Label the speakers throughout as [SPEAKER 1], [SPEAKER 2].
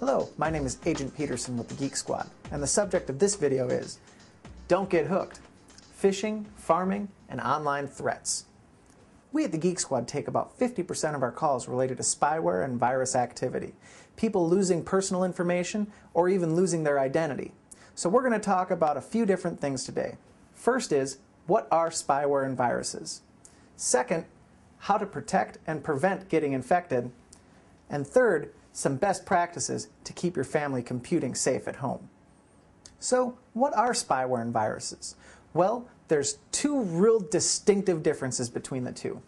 [SPEAKER 1] Hello, my name is Agent Peterson with the Geek Squad, and the subject of this video is Don't Get Hooked, Phishing, Pharming, and Online Threats. We at the Geek Squad take about 50% of our calls related to spyware and virus activity, people losing personal information or even losing their identity. So we're going to talk about a few different things today. First is, what are spyware and viruses? Second, how to protect and prevent getting infected. And third, some best practices to keep your family computing safe at home. So, what are spyware and viruses? Well, there's two real distinctive differences between the two.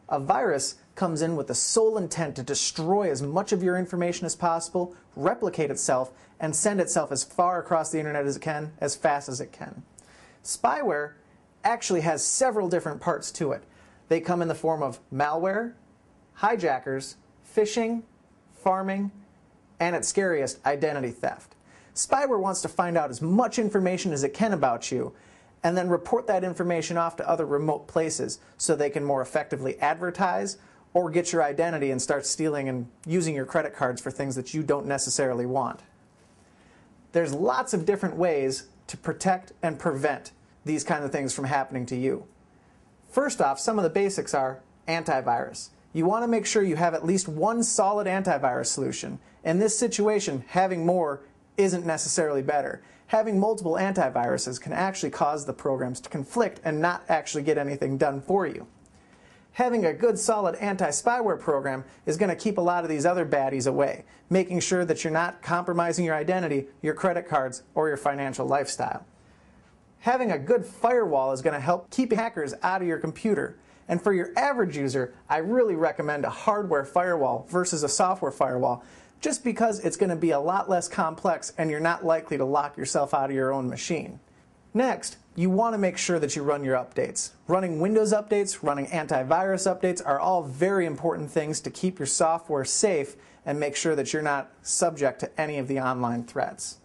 [SPEAKER 1] A virus comes in with the sole intent to destroy as much of your information as possible, replicate itself, and send itself as far across the internet as it can, as fast as it can. Spyware actually has several different parts to it. They come in the form of malware, hijackers, phishing, pharming, and at scariest, identity theft. Spyware wants to find out as much information as it can about you and then report that information off to other remote places so they can more effectively advertise or get your identity and start stealing and using your credit cards for things that you don't necessarily want. There's lots of different ways to protect and prevent these kinds of things from happening to you. First off, some of the basics are antivirus. You want to make sure you have at least one solid antivirus solution. In this situation, having more isn't necessarily better. Having multiple antiviruses can actually cause the programs to conflict and not actually get anything done for you. Having a good solid anti-spyware program is going to keep a lot of these other baddies away, making sure that you're not compromising your identity, your credit cards, or your financial lifestyle. Having a good firewall is going to help keep hackers out of your computer. And for your average user, I really recommend a hardware firewall versus a software firewall, just because it's going to be a lot less complex and you're not likely to lock yourself out of your own machine. Next, you want to make sure that you run your updates. Running Windows updates, running antivirus updates are all very important things to keep your software safe and make sure that you're not subject to any of the online threats.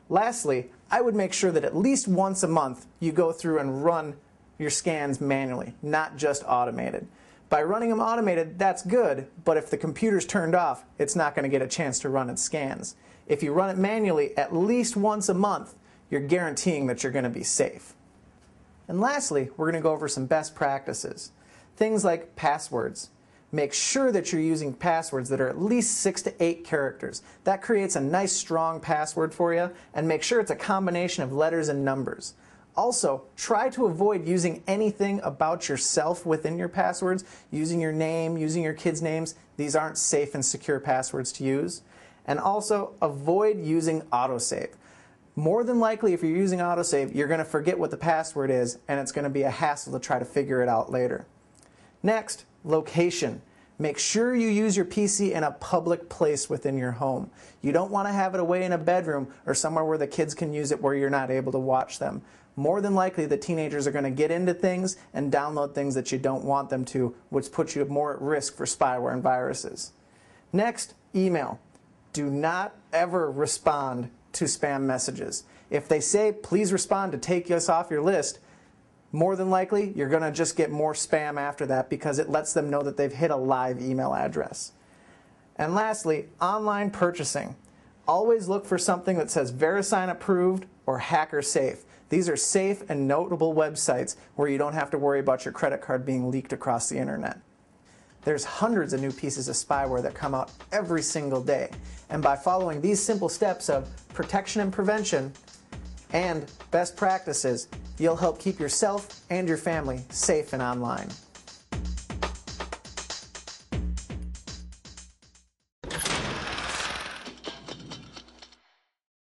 [SPEAKER 1] Lastly, I would make sure that at least once a month you go through and run your scans manually, not just automated. By running them automated, that's good, but if the computer's turned off, it's not going to get a chance to run its scans. If you run it manually at least once a month, you're guaranteeing that you're going to be safe. And lastly, we're going to go over some best practices. Things like passwords. Make sure that you're using passwords that are at least 6 to 8 characters. That creates a nice strong password for you, and make sure it's a combination of letters and numbers. Also, try to avoid using anything about yourself within your passwords, using your name, using your kids' names. These aren't safe and secure passwords to use. And also, avoid using autosave. More than likely, if you're using autosave, you're going to forget what the password is, and it's going to be a hassle to try to figure it out later. Next, location. Make sure you use your PC in a public place within your home. You don't want to have it away in a bedroom or somewhere where the kids can use it where you're not able to watch them. More than likely, the teenagers are going to get into things and download things that you don't want them to, which puts you more at risk for spyware and viruses. Next, email. Do not ever respond to spam messages. If they say, please respond to take us off your list, more than likely, you're going to just get more spam after that because it lets them know that they've hit a live email address. And lastly, online purchasing. Always look for something that says VeriSign approved or hacker safe. These are safe and notable websites where you don't have to worry about your credit card being leaked across the internet. There's hundreds of new pieces of spyware that come out every single day. And by following these simple steps of protection and prevention and best practices, you'll help keep yourself and your family safe and online.